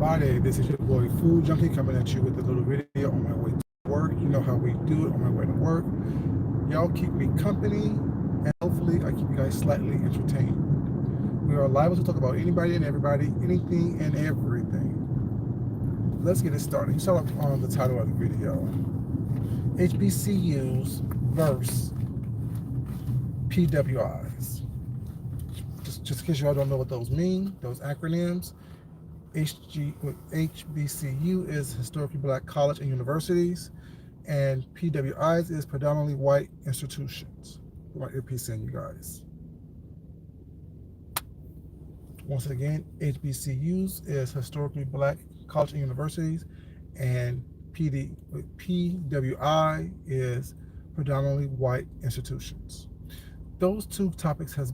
Friday. This is your boy Food Junkie coming at you with a little video on my way to work. You know how we do it on my way to work. Y'all keep me company, and hopefully I keep you guys slightly entertained. We are liable to talk about anybody and everybody, anything and everything. Let's get it started. You saw on the title of the video. HBCUs versus PWIs. Just in case y'all don't know what those mean, those acronyms. HBCU is historically black college and universities, and PWIs is predominantly white institutions. My earpiece in, you guys. Once again, HBCUs is historically black college and universities, and PWI is predominantly white institutions. Those two topics this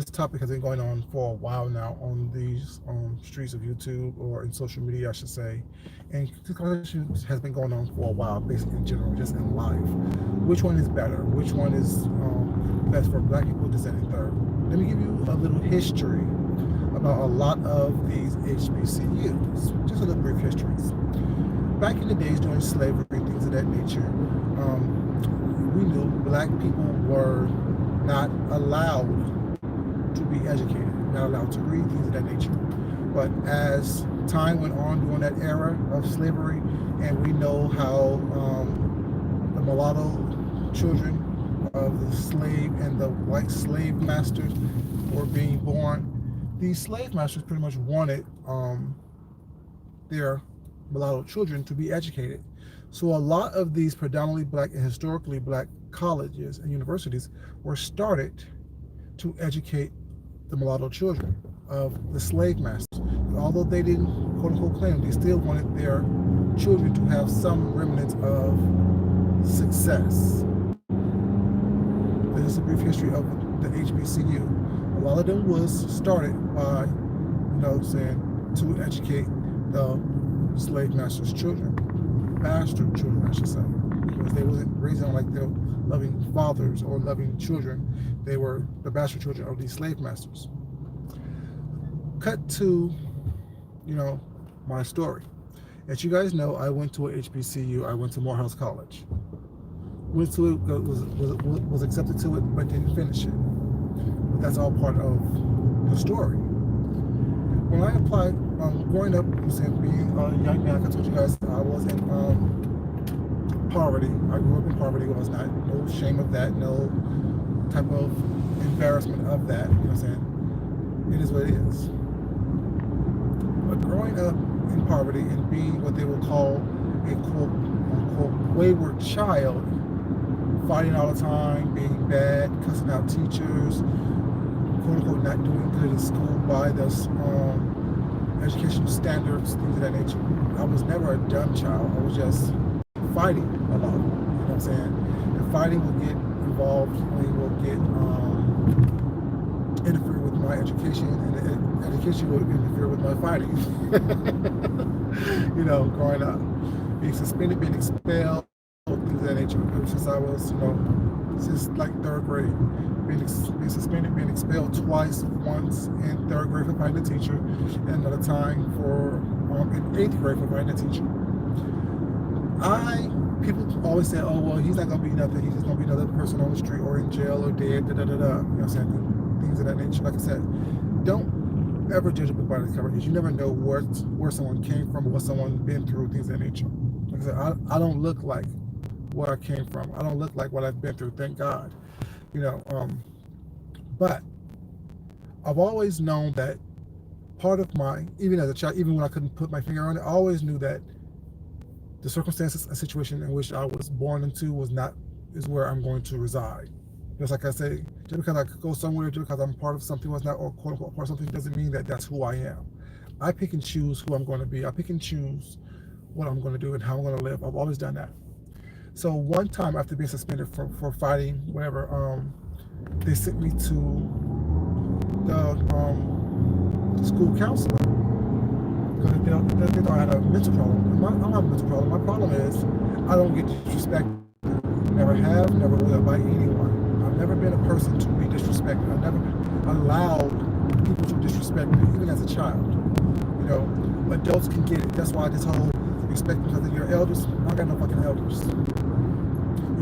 topic has been going on for a while now on these streets of YouTube, or in social media, I should say. And this conversation has been going on for a while, basically in general, just in life. Which one is better? Which one is best for black people, this and third? Let me give you a little history about a lot of these HBCUs. Just a little brief histories. Back in the days during slavery and things of that nature, we knew black people were not allowed to be educated, not allowed to read, things of that nature. But as time went on during that era of slavery, and we know how the mulatto children of the slave and the white slave masters were being born, these slave masters pretty much wanted their mulatto children to be educated. So a lot of these predominantly black and historically black colleges and universities were started to educate the mulatto children of the slave masters. Although they didn't quote unquote claim, they still wanted their children to have some remnants of success. This is a brief history of the HBCU. A lot of them was started by, to educate the slave masters' children, bastard children, I should say, because they wasn't raising them like their loving fathers or loving children. They were the bastard children of these slave masters. Cut to, my story. As you guys know, I went to a HBCU. I went to Morehouse College. Went to it, was accepted to it, but didn't finish it. But that's all part of the story. When I applied, growing up, being a young man, like I told you guys, I was in poverty. I grew up in poverty. Was not no shame of that, no type of embarrassment of that. You know what I'm saying? It is what it is. But growing up in poverty and being what they would call a quote unquote wayward child, fighting all the time, being bad, cussing out teachers, quote unquote not doing good in school by the educational standards, things of that nature. I was never a dumb child. I was just fighting a lot. You know what I'm saying? And fighting will get involved, will get interfere with my education, and the education will interfere with my fighting. Growing up, being suspended, being expelled, things of that nature. Ever since I was, since like third grade, being suspended, being expelled twice, once in third grade for fighting a teacher, and another time in 8th grade for fighting a teacher. People always say, oh, well, he's not going to be nothing. He's just going to be another person on the street or in jail or dead, da-da-da-da. You know what I'm saying? Things of that nature. Like I said, don't ever judge a book by its cover, because you never know where someone came from or what someone's been through, things of that nature. Like I said, I don't look like where I came from. I don't look like what I've been through, thank God. But I've always known that part of even as a child, even when I couldn't put my finger on it, I always knew that the circumstances and situation in which I was born into is where I'm going to reside. Just like I say, just because I could go somewhere, just because I'm part of something was not, or quote unquote part of something, doesn't mean that that's who I am. I pick and choose who I'm going to be. I pick and choose what I'm going to do and how I'm going to live. I've always done that. So one time after being suspended for fighting, whatever, they sent me to the school counselor, because they thought I had a mental problem. I don't have a mental problem. My problem is I don't get disrespected. Never have, never will by anyone. I've never been a person to be disrespected. I've never allowed people to disrespect me, even as a child. adults can get it. That's why this whole respect because of your elders, I got no fucking elders.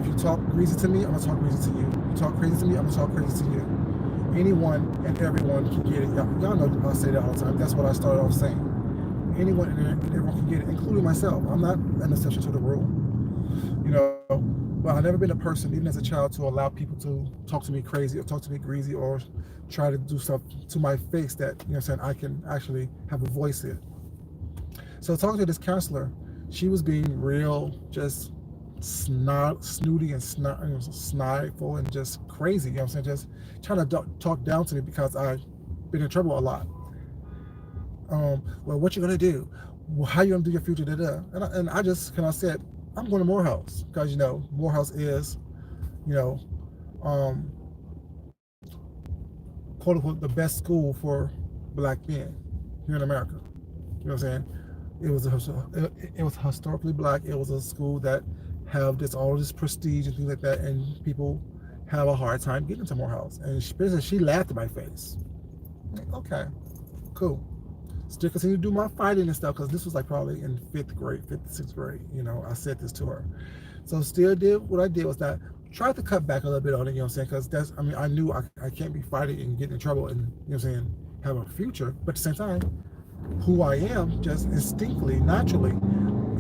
If you talk greasy to me, I'm gonna talk greasy to you. You talk crazy to me, I'm gonna talk crazy to you. Anyone and everyone can get it. Y'all know I say that all the time. That's what I started off saying. Anyone and everyone can get it, including myself. I'm not an exception to the rule. You know, but I've never been a person, even as a child, to allow people to talk to me crazy or talk to me greasy or try to do stuff to my face that, you know what I'm saying, I can actually have a voice in. So talking to this counselor, she was being real, just snooty and snideful and just crazy, you know what I'm saying, just trying to talk down to me because I've been in trouble a lot. Well, what you gonna do? Well, how you gonna do your future? Da, da. And I just kind of said, I'm going to Morehouse because you know Morehouse is, you know, um, quote unquote the best school for black men here in America. You know what I'm saying? It was historically black. It was a school that have this all this prestige and things like that, and people have a hard time getting into Morehouse. And she laughed at my face. Like, okay, cool. Still continue to do my fighting and stuff because this was like probably in fifth, sixth grade. You know, I said this to her. So still did what I did was that tried to cut back a little bit on it. You know what I'm saying? Because that's I knew I can't be fighting and getting in trouble and you know what I'm saying have a future. But at the same time, who I am, just instinctively, naturally,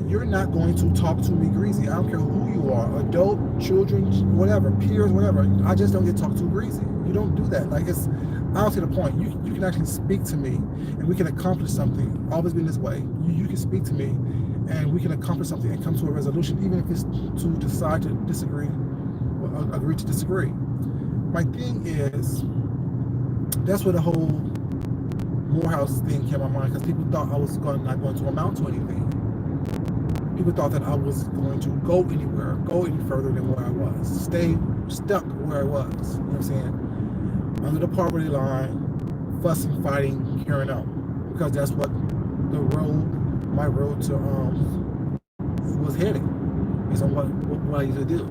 you're not going to talk to me greasy. I don't care who you are, adult, children, whatever, peers, whatever. I just don't get talked to greasy. You don't do that. Like it's, I don't see the point. You can actually speak to me, and we can accomplish something. Always been this way. You can speak to me, and we can accomplish something and come to a resolution, even if it's to decide to disagree, or agree to disagree. My thing is, that's where the whole Morehouse thing came to my mind because people thought I was not going to amount to anything. People thought that I was going to go anywhere, go any further than where I was, stay stuck where I was. You know what I'm saying? Under the poverty line, fussing, fighting, carrying on, because that's what my road to was heading, based on what I used to do.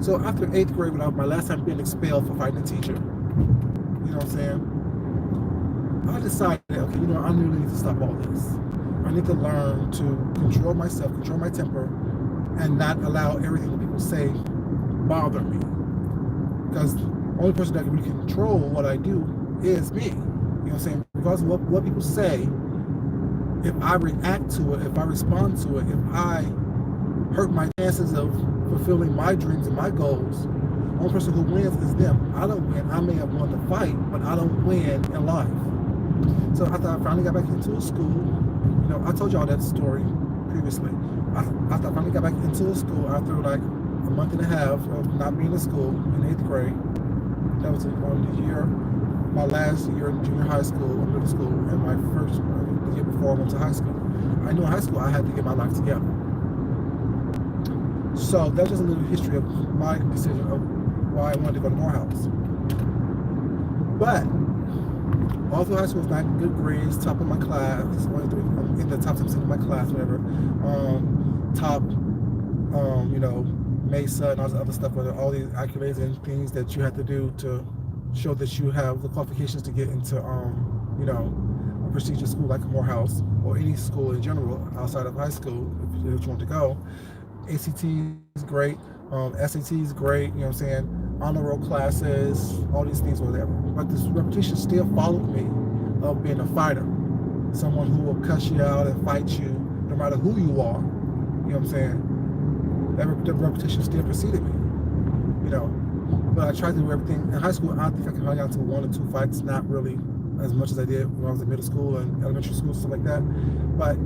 So after eighth grade, when my last time being expelled for fighting a teacher, you know what I'm saying? I decided, okay, you know, I really need to stop all this. I need to learn to control myself, control my temper, and not allow everything that people say bother me. Because the only person that can really control what I do is me. You know what I'm saying? Because of what people say, if I react to it, if I respond to it, if I hurt my chances of fulfilling my dreams and my goals, the only person who wins is them. I don't win. I may have won the fight, but I don't win in life. So after I finally got back into a school, you know, I told y'all that story previously. After I finally got back into a school, after like a month and a half of not being in school in eighth grade, that was my last year in junior high school, middle school, and my first the year before I went to high school. I knew in high school I had to get my life together. So that's just a little history of my decision of why I wanted to go to Morehouse. But all through high school, was not good grades, top of my class, in the top 10% of my class, whatever. Top, you know, Mesa and all this other stuff, all these accolades and things that you have to do to show that you have the qualifications to get into, you know, a prestigious school like Morehouse or any school in general outside of high school if you want to go. ACT is great, SAT is great, you know what I'm saying? Honor roll classes, all these things, whatever. But this reputation still followed me of being a fighter, someone who will cuss you out and fight you no matter who you are. You know what I'm saying? That reputation still preceded me, you know. But I tried to do everything. In high school, I think I can hang out to 1 or 2 fights, not really as much as I did when I was in middle school and elementary school, stuff like that. But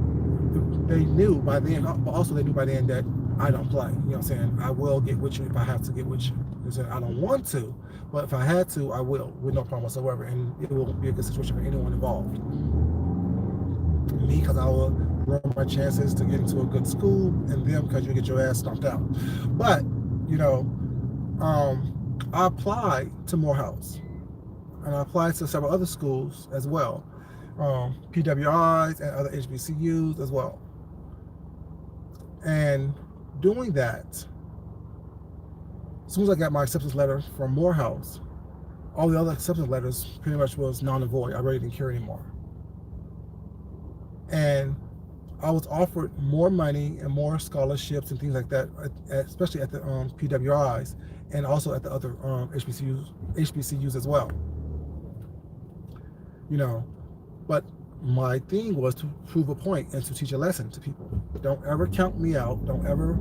they knew by then, also they knew by then that I don't play. You know what I'm saying? I will get with you if I have to get with you. I don't want to, but if I had to, I will, with no problem whatsoever, and it will be a good situation for anyone involved. Me, because I will ruin my chances to get into a good school, and them, because you get your ass stomped out. But, you know, I applied to Morehouse, and I applied to several other schools as well, PWIs and other HBCUs as well. And doing that, as soon as I got my acceptance letter from Morehouse, all the other acceptance letters pretty much was non and void. I really didn't care anymore. And I was offered more money and more scholarships and things like that, especially at the PWIs and also at the other HBCUs as well. You know, but my thing was to prove a point and to teach a lesson to people. Don't ever count me out. Don't ever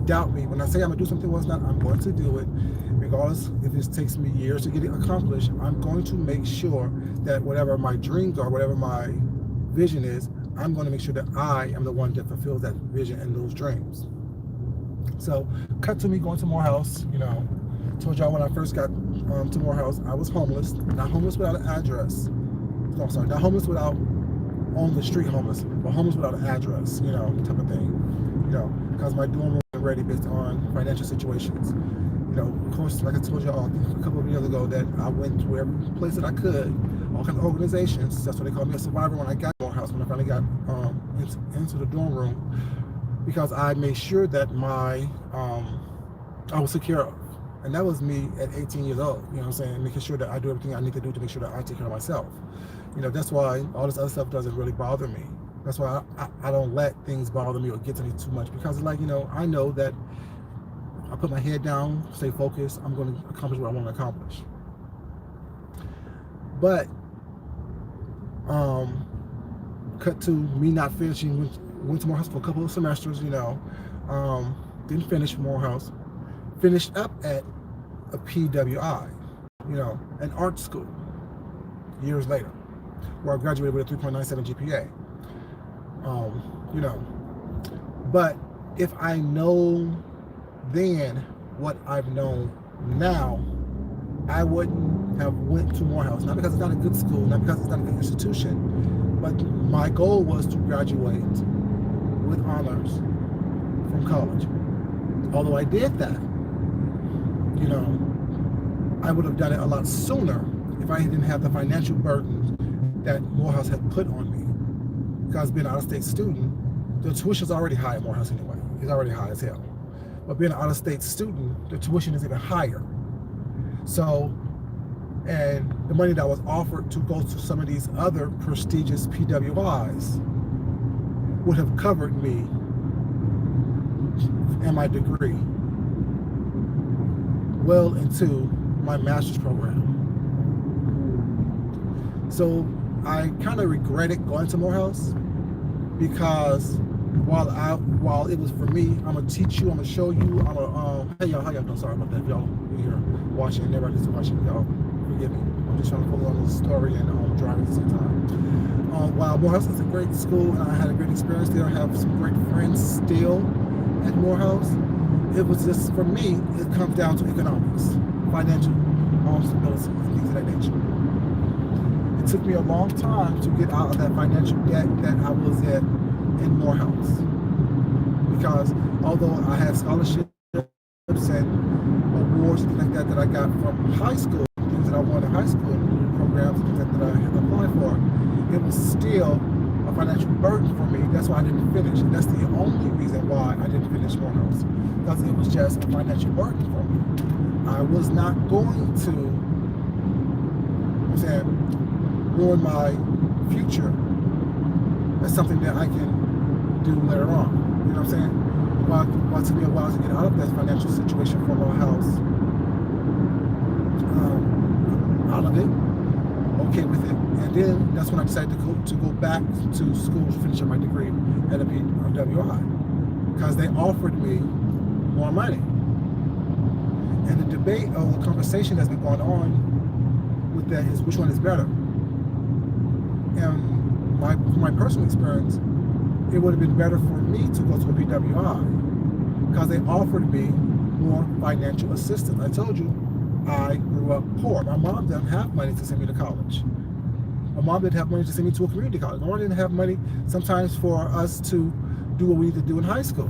doubt me. When I say I'm gonna do something once, not I'm going to do it, regardless if it takes me years to get it accomplished. I'm going to make sure that whatever my dreams are, whatever my vision is, I'm going to make sure that I am the one that fulfills that vision and those dreams. So, cut to me going to Morehouse. You know, told y'all when I first got to Morehouse, I was homeless. Not homeless without an address. No, sorry, not homeless without on the street homeless, but homeless without an address. You know, type of thing. You know, because my dorm room was ready based on financial situations. You know, of course, like I told y'all a couple of years ago, that I went to every place that I could, all kinds of organizations. That's what they called me, a survivor, when I got to Morehouse, when I finally got into the dorm room, because I made sure that I was secure. And that was me at 18 years old, you know what I'm saying? Making sure that I do everything I need to do to make sure that I take care of myself. You know, that's why all this other stuff doesn't really bother me. That's why I don't let things bother me or get to me too much, because like, you know, I know that I put my head down, stay focused, I'm going to accomplish what I want to accomplish. But cut to me not finishing, went to Morehouse for a couple of semesters, you know, didn't finish Morehouse, finished up at a PWI, you know, an art school, years later, where I graduated with a 3.97 GPA. You know, but if I know then what I've known now, I wouldn't have went to Morehouse. Not because it's not a good school, not because it's not a good institution, but my goal was to graduate with honors from college. Although I did that, you know, I would have done it a lot sooner if I didn't have the financial burden that Morehouse had put on me. Because being an out-of-state student, the tuition's already high at Morehouse anyway. It's already high as hell. But being an out-of-state student, the tuition is even higher. So, and the money that was offered to go to some of these other prestigious PWIs would have covered me and my degree well into my master's program. So I kind of regretted going to Morehouse, because while it was for me, I'm gonna teach you, I'm gonna show you, I'm gonna hey y'all, how y'all doing? Sorry about that. If y'all here watching and everybody's watching, y'all forgive me. I'm just trying to follow on the story and driving at the same time. While Morehouse is a great school and I had a great experience there, I have some great friends still at Morehouse. It was just, for me, it comes down to economics, financial stability, and things of that nature. It took me a long time to get out of that financial debt that I was in Morehouse, because although I had scholarships and awards and things like that I got from high school, things that I won in high school, programs and things that I had applied for, it was still a financial burden for me. That's why I didn't finish. And that's the only reason why I didn't finish Morehouse, because it was just a financial burden for me. I was not going to, I'm saying, ruin my future. That's something that I can do later on. You know what I'm saying? While it took me a while to get out of that financial situation for Morehouse, out of it, okay with it. And then that's when I decided to go back to school to finish up my degree at a PWI, because they offered me more money. And the debate or the conversation that's been going on with that is which one is better. And my personal experience, it would have been better for me to go to a PWI, because they offered me more financial assistance. I told you, I grew up poor. My mom didn't have money to send me to college. My mom didn't have money to send me to a community college. My mom didn't have money sometimes for us to do what we need to do in high school.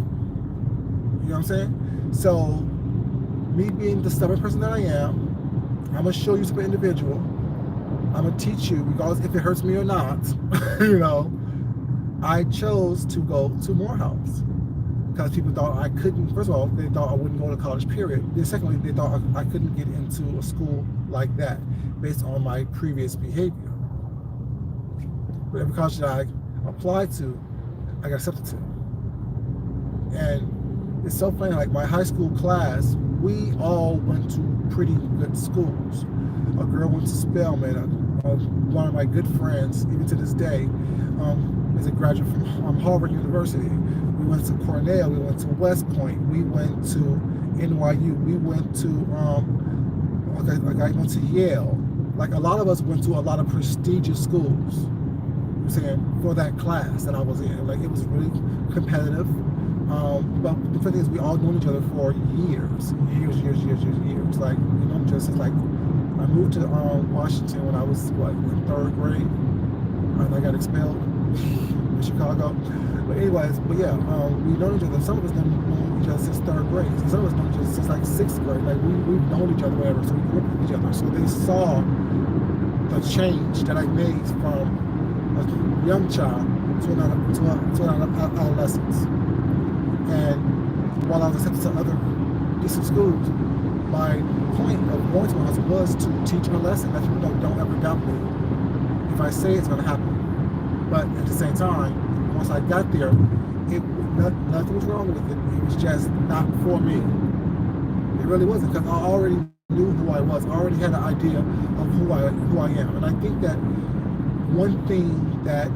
You know what I'm saying? So, me being the stubborn person that I am, I'm gonna show you some individual. I'm gonna teach you, regardless if it hurts me or not. You know, I chose to go to Morehouse because people thought I couldn't. First of all, they thought I wouldn't go to college, period. Then secondly, they thought I couldn't get into a school like that based on my previous behavior. But every college that applied to, I got accepted to. And it's so funny, like my high school class, we all went to pretty good schools. A girl went to Spelman. One of my good friends, even to this day, is a graduate from Harvard University. We went to Cornell. We went to West Point. We went to NYU. We went to, like I went to Yale. Like a lot of us went to a lot of prestigious schools. I'm saying for that class that I was in, like it was really competitive. But the thing is, we all known each other for years. Like, you know, just like I moved to Washington when I was in third grade, and I got expelled in Chicago. But anyways, we know each other. Some of us known each other since third grade. Some of us known each other since like sixth grade. Like we've known each other, whatever. So we grew up with each other. So they saw the change that I made from a young child to an adolescence. And while I was accepted to other decent schools, my point of going to us was to teach a lesson that people don't ever doubt me. If I say it's going to happen. But at the same time, once I got there, nothing was wrong with it. It was just not for me. It really wasn't, because I already knew who I was. I already had an idea of who I am. And I think that one thing that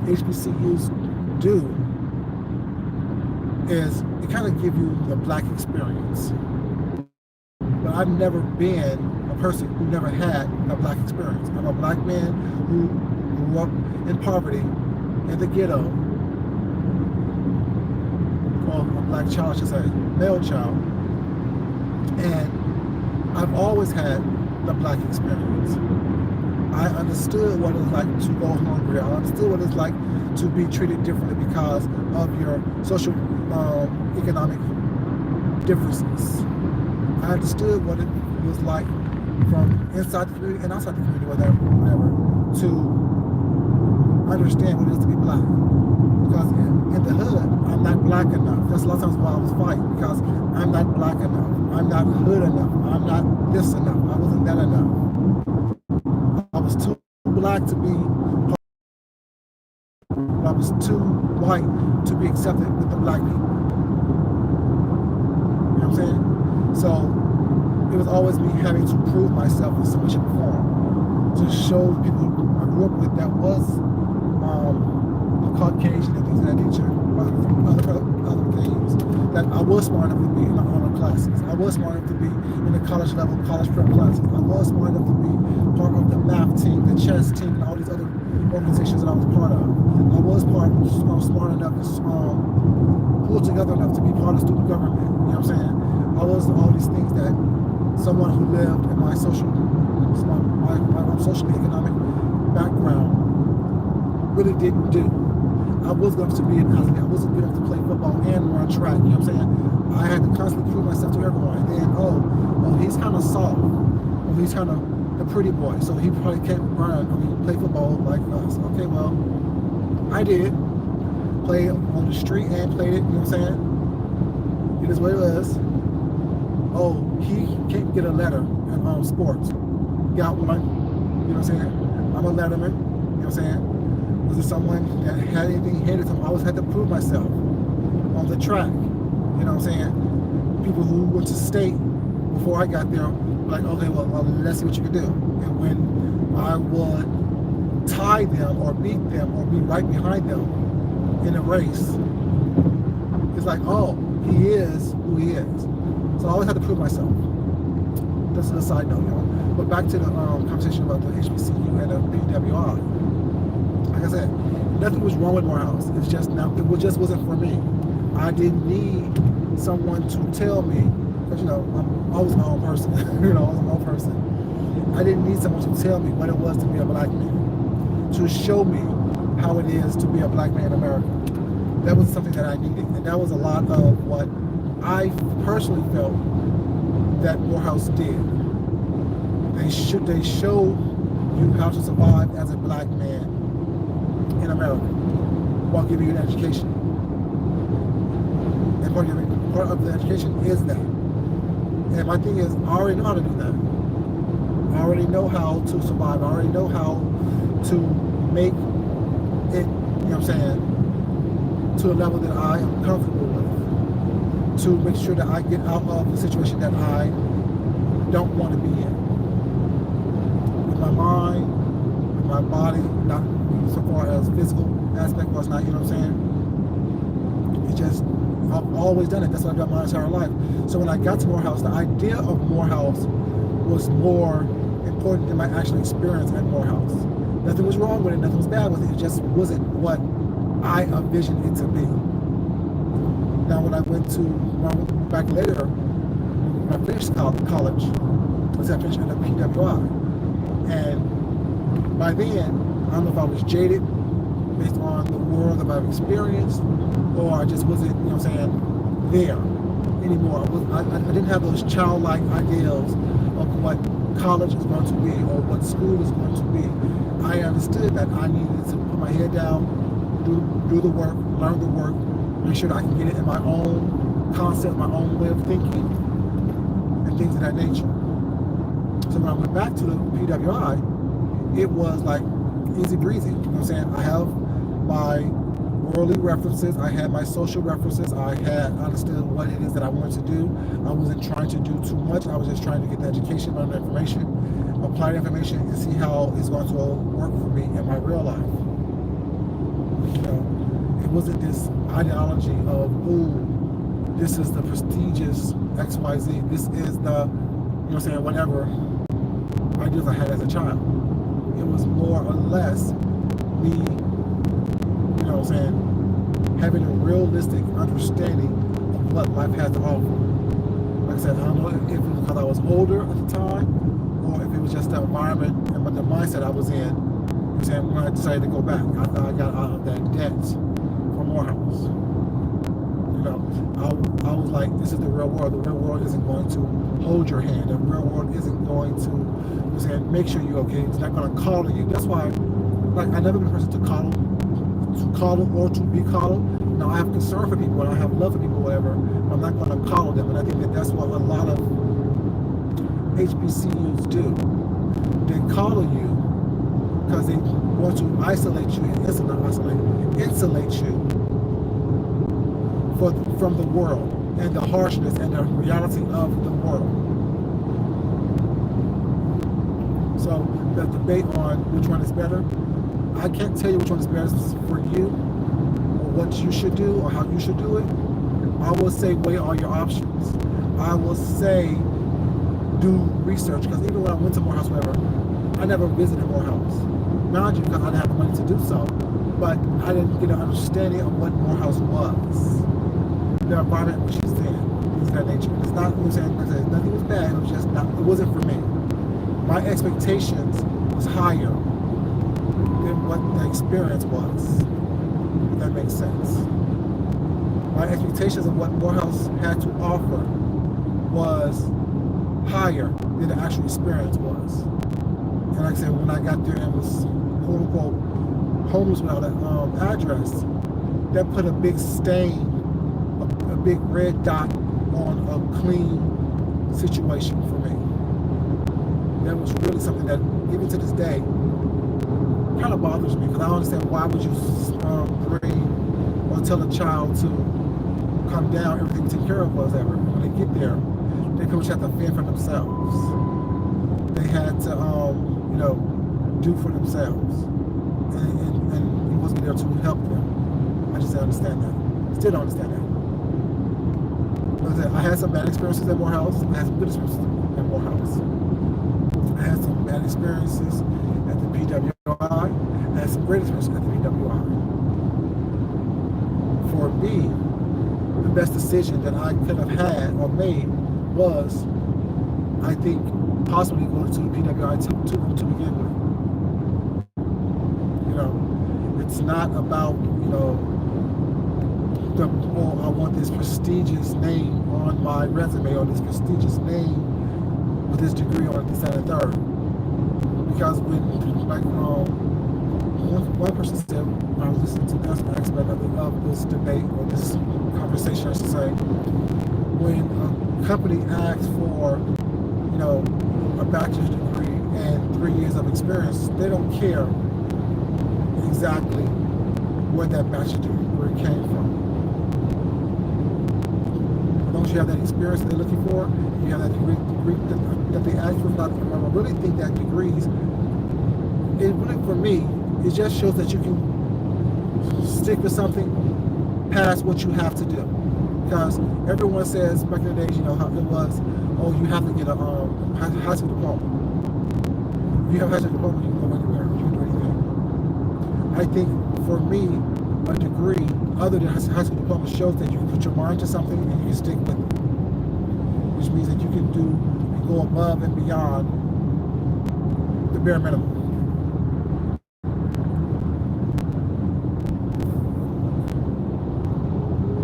HBCUs do is it kind of give you the black experience. But I've never been a person who never had a black experience. I'm a black man who grew up in poverty, in the ghetto, or a black child, I should say, male child. And I've always had the black experience. I understood what it was like to go hungry. I understood what it's like to be treated differently because of your social, economic differences. I understood what it was like from inside the community and outside the community, whatever, to understand what it is to be black. Because in the hood, I'm not black enough. That's a lot of times why I was fighting, because I'm not black enough. I'm not hood enough. I'm not this enough. I wasn't that enough. I was too black to be, I was too white to be accepted with the black people. You know what I'm saying? So it was always me having to prove myself in some shape or form to show people I grew up with that was Caucasian and things of that nature, other things, that I was smart enough to be in the honor classes. I was smart enough to be in the college level, college prep classes. I was smart enough to be part of the math team, the chess team, and all these other organizations that I was part of. I was smart enough and pulled together enough to be part of student government. You know what I'm saying? I was all these things that someone who lived in my socially economic background really didn't do. I was going to be an athlete. I wasn't good enough to play football and run track. You know what I'm saying? I had to constantly prove myself to everyone. And then, he's kind of soft. Or he's kind of the pretty boy. So he probably can't play football like us. Okay, well, I did. Play on the street and played it. You know what I'm saying? It is what it is. Oh, he can't get a letter in sports. Got one. You know what I'm saying? I'm a letterman. You know what I'm saying? Was there someone that had anything handed to him? I always had to prove myself on the track. You know what I'm saying? People who went to state before I got there were like, okay, well, let's see what you can do. And when I would tie them or beat them or be right behind them in a race, it's like, oh, he is who he is. So I always had to prove myself. That's a side note, y'all. But back to the conversation about the HBCU and the PWI. Like I said, nothing was wrong with Morehouse. It's just now, it just wasn't for me. I didn't need someone to tell me, because I'm always my own person. I was my own person. I didn't need someone to tell me what it was to be a black man, to show me how it is to be a black man in America. That was something that I needed, and that was a lot of what I personally felt that Morehouse did. They showed you how to survive as a black man in America while giving you an education. And part of the education is that. And my thing is, I already know how to do that. I already know how to survive. I already know how to make it you know what I'm saying, to a level that I am comfortable with, to make sure that I get out of the situation that I don't want to be in. With my mind, with my body, not so far as physical aspect was not, you know what I'm saying? It's just, I've always done it. That's what I've done my entire life. So when I got to Morehouse, the idea of Morehouse was more important than my actual experience at Morehouse. Nothing was wrong with it, nothing was bad with it. It just wasn't what I envisioned it to be. Now when I went back later, when I finished college, I finished at the PWI. And by then, I don't know if I was jaded based on the world that I've experienced, or I just wasn't, you know what I'm saying, there anymore. I didn't have those childlike ideals of what college is going to be or what school is going to be. I understood that I needed to put my head down, do the work, learn the work, make sure that I can get it in my own concept, my own way of thinking, and things of that nature. So when I went back to the PWI, it was like easy breezy. You know what I'm saying? I have my worldly references, I had my social references, I understood what it is that I wanted to do. I wasn't trying to do too much. I was just trying to get the education, learn the information, apply the information, and see how it's going to work for me in my real life. You know, it wasn't this ideology of, ooh, this is the prestigious XYZ, this is the, you know what I'm saying, whatever ideas I had as a child. It was more or less me, you know what I'm saying, having a realistic understanding of what life has to offer. Like I said, I don't know if it was because I was older at the time, or if it was just the environment and the mindset I was in, you know what I'm saying, when I decided to go back after I got out of that debt from Morehouse. You know, I was like, this is the real world. The real world isn't going to hold your hand. The real world isn't going to, you know what I'm saying, make sure you're okay. It's not going to coddle you. That's why, like, I've never been a person to coddle or to be coddled. Now, I have concern for people and I have love for people, whatever. I'm not going to coddle them. And I think that that's what a lot of HBCUs do. They coddle you because they want to isolate you and insulate you from the world and the harshness and the reality of the world. So the debate on which one is better, I can't tell you which one is best for you or what you should do or how you should do it. I will say weigh all your options. I will say do research, because even when I went to Morehouse, whatever, I never visited Morehouse. Mind you, because I didn't have the money to do so, but I didn't get an understanding of what Morehouse was. The environment which he's in, things of that nature. It's not, you know what I'm saying, nothing was bad, it was just not, it wasn't for me. My expectations was higher than what the experience was, if that makes sense. My expectations of what Morehouse had to offer was higher than the actual experience was. And like I said, when I got there and was quote unquote homeless without an address, that put a big stain, a big red dot on a clean situation for me. That was really something that, even to this day, kind of bothers me, because I don't understand why would you bring or tell a child to come down, everything taken care of was ever. When they get there, they pretty much have to fend for themselves. They had to, you know, do for themselves. And he wasn't there to help them. I just don't understand that. Still don't understand that. But I had some bad experiences at Morehouse. I had some good experiences at Morehouse. I had some bad experiences at the PWI. I had some great experiences at the PWI. For me, the best decision that I could have had or made was, I think, possibly going to the PWI to begin with. You know, it's not about, you know, oh, I want this prestigious name on my resume, or this prestigious name with this degree on this and the third. Because when, like, one person said, when I was listening to this aspect of this debate, or this conversation, I should say, when a company asks for, you know, a bachelor's degree and 3 years of experience, they don't care exactly where that bachelor's degree came from. As long as you have that experience that they're looking for, you have that degree that they ask for. I really think that degrees, it really, for me, it just shows that you can stick with something past what you have to do. Because everyone says back in the days, you know, how it was, oh, you have to get a high school diploma. If you have a high school diploma, you can go anywhere, you can do anything. I think for me, a degree other than high school diploma shows that you can put your mind to something and you can stick with it, which means that you can do and go above and beyond the bare minimum.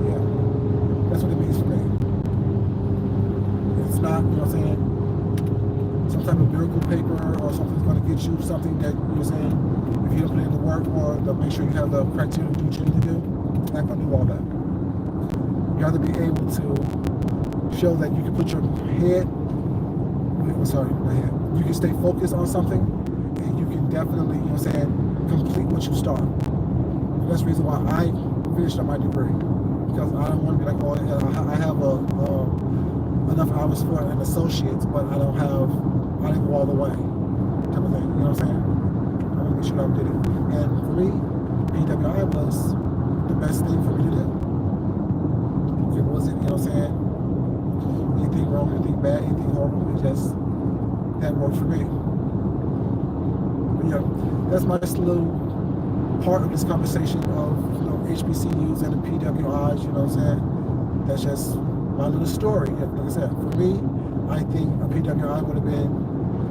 Yeah, that's what it means for me. It's not, you know what I'm saying, some type of miracle paper or something's going to get you something that, you know what I'm saying, if you don't put in the work or to make sure you have the criteria to do what you need to do, it's not going to do all that. You have to be able to show that you can put your head, you can stay focused on something and you can definitely, you know what I'm saying, complete what you start. And that's the reason why I finished on my degree. Because I don't want to be like, oh, I have enough hours for an associate's, but I didn't go all the way, type of thing, you know what I'm saying? I want to make sure I did it. And for me, PWI was the best thing for me to do. It wasn't, you know what I'm saying, anything wrong, anything bad, anything horrible. It just, that worked for me. But yeah, that's my just little part of this conversation of, you know, HBCUs and the PWIs, you know what I'm saying? That's just my little story. Like I said, for me, I think a PWI would have been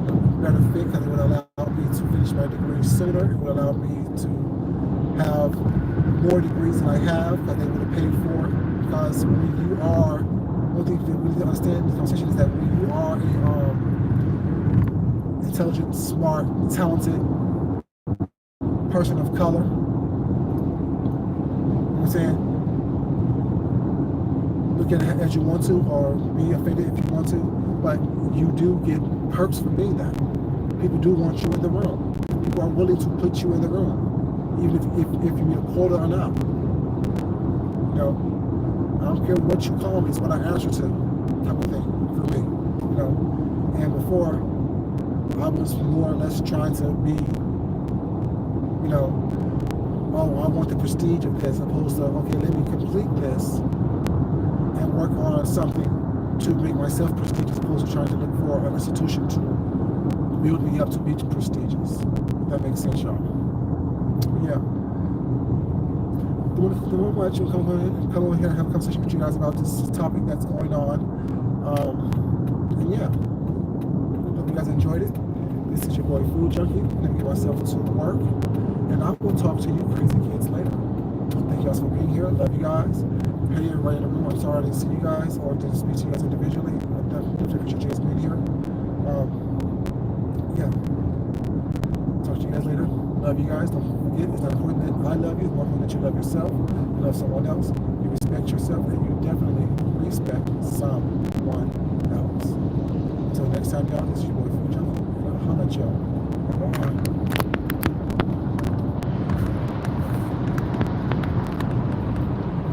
a better fit because it would allow me to finish my degree sooner. It would allow me to have more degrees than I have because they would have paid for it. Because when you are, one thing that we need to understand in this conversation is that when you are a intelligent, smart, talented person of color, you know what I'm saying, look at it as you want to or be offended if you want to, but you do get perks for being that. People do want you in the room. People are willing to put you in the room, even if you meet a quota or not. You know, I don't care what you call me, it's what I answer to, type of thing for me. You know, and before I was more or less trying to be, you know, oh, I want the prestige of this, opposed to, okay, let me complete this and work on something to make myself prestigious, opposed to trying to look for an institution to build me up to be prestigious. If that makes sense, y'all. Yeah. The one why you come over here and have a conversation with you guys about this topic that's going on. And yeah, hope you guys enjoyed it. This is your boy Food Junkie. Let me get myself to work, and I will talk to you crazy kids later. Thank you guys for being here. Love you guys. Hey, everybody in the room. I'm sorry I didn't see you guys or didn't speak to you guys individually. I definitely appreciate you guys being here. Yeah. Talk to you guys later. Love you guys. Don't forget, it's not important that I love you. It's more important that you love yourself. You love someone else. You respect yourself, and you definitely respect someone else. Until next time, y'all, this is your boy Food Junkie. I'll holla at y'all. Bye.